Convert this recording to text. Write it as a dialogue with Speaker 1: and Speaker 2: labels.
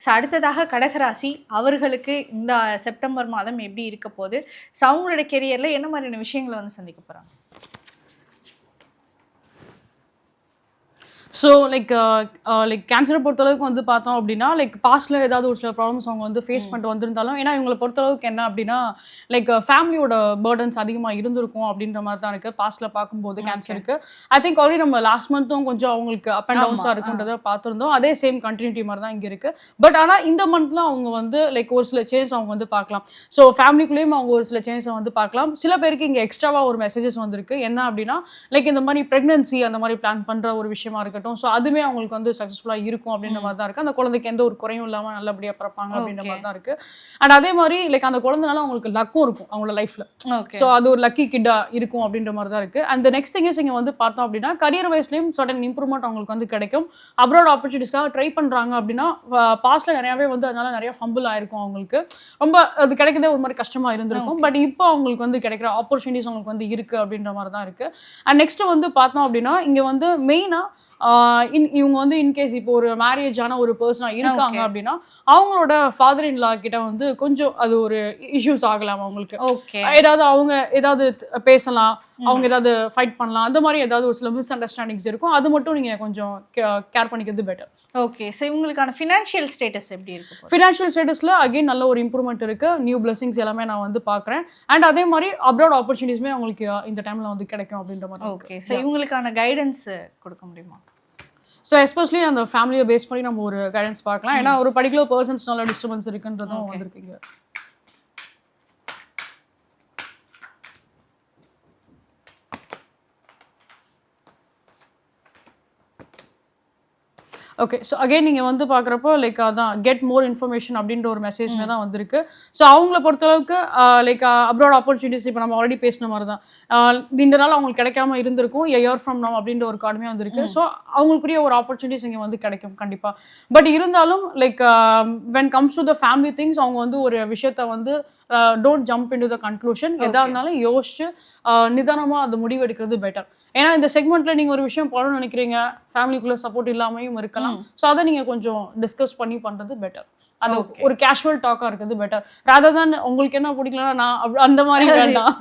Speaker 1: அடுத்ததாக கடகராசி அவர்களுக்கு இந்த செப்டம்பர் மாதம் எப்படி இருக்க போகுது? அவங்களோட கெரியர்ல என்ன மாதிரியான விஷயங்களை வந்து சந்திக்க போறாங்க?
Speaker 2: ஸோ லைக் கேன்சரை பொறுத்தளவுக்கு வந்து பார்த்தோம் அப்படின்னா பாஸ்ட்டில் ஏதாவது ஒரு சில ப்ராப்ளம்ஸ் அவங்க வந்து ஃபேஸ் பண்ணிட்டு வந்திருந்தாலும், ஏன்னா இவங்களை பொறுத்தளவுக்கு என்ன அப்படின்னா ஃபேமிலியோட பேர்டன்ஸ் அதிகமாக இருந்திருக்கும் அப்படின்ற மாதிரி தான் இருக்குது பாஸ்ட்டில் பார்க்கும்போது கேன்சருக்கு. ஐ திங்க் ஆல்ரெடி நம்ம லாஸ்ட் மந்த்தும் கொஞ்சம் அவங்களுக்கு அப் அண்ட் டவுன்ஸாக இருக்குன்றதை பார்த்துருந்தோம். அதே சேம் கண்டினியூட்டி மாதிரி தான் இங்கே இருக்குது. பட் ஆனால் இந்த மந்த்ல அவங்க வந்து ஒரு சில சேஞ்ச் அவங்க வந்து பார்க்கலாம். ஸோ ஃபேமிலிக்குள்ளேயும் அவங்க ஒரு சில சேஞ்சை வந்து பார்க்கலாம். சில பேருக்கு இங்கே எக்ஸ்ட்ராவாக ஒரு மெசேஜஸ் வந்திருக்கு. என்ன அப்படின்னா இந்த மாதிரி ப்ரெக்னன்சி அந்த மாதிரி பிளான் பண்ணுற ஒரு விஷயமா இருக்கட்டும். ஸோ அதுவுமே அவங்களுக்கு வந்து சக்ஸஸ்ஃபுல்லாக இருக்கும் அப்படின்ற மாதிரி தான் இருக்குது. அந்த குழந்தைக்கு எந்த ஒரு குறையும் இல்லாமல் நல்லபடியாக பிறப்பாங்க அப்படின்ற மாதிரி தான் இருக்குது. அண்ட் அதே மாதிரி அந்த குழந்தைனால அவங்களுக்கு லக்கும் இருக்கும் அவங்களோட லைஃப்பில். ஸோ அது ஒரு லக்கி கிட்டாக இருக்கும் அப்படின்ற மாதிரி தான் இருக்குது. அண்ட் நெக்ஸ்ட் திங் இஸ் இங்கே வந்து பார்த்தோம் அப்படின்னா கரியர் வைஸ்லேயும் சடன் இம்ப்ரூவ்மெண்ட் அவங்களுக்கு வந்து கிடைக்கும். அப்ராட் ஆப்பர்ச்சுனிட்டிஸ்க்காக ட்ரை பண்ணுறாங்க அப்படின்னா பாஸ்ட்டில் நிறையாவே வந்து அதனால நிறைய ஃபம்பிள் ஆயிருக்கும் அவங்களுக்கு. ரொம்ப அது கிடைக்கிறதே ஒரு மாதிரி கஷ்டமாக இருந்திருக்கும். பட் இப்போ அவங்களுக்கு வந்து கிடைக்கிற ஆப்பர்ச்சுனிட்டிஸ் அவங்களுக்கு வந்து இருக்குது அப்படின்ற மாதிரி தான் இருக்குது. அண்ட் நெக்ஸ்ட் வந்து பார்த்தோம் அப்படின்னா இங்கே வந்து மெயினாக இவங்க வந்து இன்கேஸ் இப்போ ஒரு மேரேஜ் ஆன ஒரு பர்சனாக இருக்காங்க அப்படின்னா அவங்களோட ஃபாதர் இன் லா கிட்ட வந்து கொஞ்சம் அது ஒரு இஷ்யூஸ் ஆகலாம் அவங்களுக்கு. ஏதாவது அவங்க ஏதாவது பேசலாம், அவங்க ஏதாவது ஃபைட் பண்ணலாம், அந்த மாதிரி ஏதாவது ஒரு சில மிஸ் அண்டர்ஸ்டாண்டிங்ஸ் இருக்கும். அது மட்டும் நீங்கள் கொஞ்சம் கேர் பண்ணிக்கிறது பெட்டர்.
Speaker 1: ஓகே. ஸோ இவங்களுக்கான ஃபினான்ஷியல் ஸ்டேட்டஸ் எப்படி இருக்கு?
Speaker 2: ஃபினான்ஷியல் ஸ்டேட்டஸில் அகெயின் நல்ல ஒரு இம்ப்ரூவ்மெண்ட் இருக்குது. நியூ பிளஸிங்ஸ் எல்லாமே நான் வந்து பார்க்குறேன். அண்ட் அதே மாதிரி அப்ராட் ஆப்பர்ச்சுனிட்டிஸுமே அவங்களுக்கு இந்த டைமில் வந்து கிடைக்கும் அப்படின்ற மாதிரி.
Speaker 1: ஓகே. ஸோ இவங்களுக்கான கைடன்ஸ் கொடுக்க முடியுமா?
Speaker 2: ஸோ எஸ்பெஷலி அந்த ஃபேமிலியை பேஸ் பண்ணி நம்ம ஒரு கைடன்ஸ் பார்க்கலாம். ஏன்னா ஒரு பர்டிகுலர் பர்சன்ஸ்னால டிஸ்டர்பன்ஸ் இருக்குன்றதும் வந்திருக்கீங்க. ஓகே. ஸோ அகெயின் நீங்கள் வந்து பார்க்குறப்போ அதான் கெட் மோர் இன்ஃபர்மேஷன் அப்படின்ற ஒரு மெசேஜ்மே தான் வந்திருக்கு. ஸோ அவங்கள பொறுத்தளவுக்கு அப்ராட் ஆப்பர்ச்சுனிட்டிஸ் இப்போ நம்ம ஆல்ரெடி பேசின மாதிரி தான் இந்த நாள் அவங்களுக்கு கிடைக்காம இருந்திருக்கும். இயர் ஃப்ரம் நவ் அப்படின்ற ஒரு கார்டுமே வந்திருக்கு. ஸோ அவங்களுக்குரிய ஒரு ஆப்பர்ச்சுனிட்டிஸ் இங்கே வந்து கிடைக்கும் கண்டிப்பாக. பட் இருந்தாலும் when comes to the family things அவங்க வந்து ஒரு விஷயத்த வந்து don't jump in to the conclusion. எதாக இருந்தாலும் யோசிச்சு நிதானமாக அது முடிவு எடுக்கிறது பெட்டர். ஏன்னா இந்த செக்மெண்ட்டில் நீங்கள் ஒரு விஷயம் பண்ணணும்னு நினைக்கிறீங்க, ஃபேமிலிக்குள்ளே சப்போர்ட் இல்லாமையும் இருக்கலாம். ஸோ அதை நீங்கள் கொஞ்சம் டிஸ்கஸ் பண்ணி பண்ணுறது பெட்டர். அது ஒரு கேஷுவல் டாக்காக இருக்கிறது பெட்டர். ராதர் தான் உங்களுக்கு என்ன பிடிக்கலன்னா நான் அந்த மாதிரி வேண்டாம்.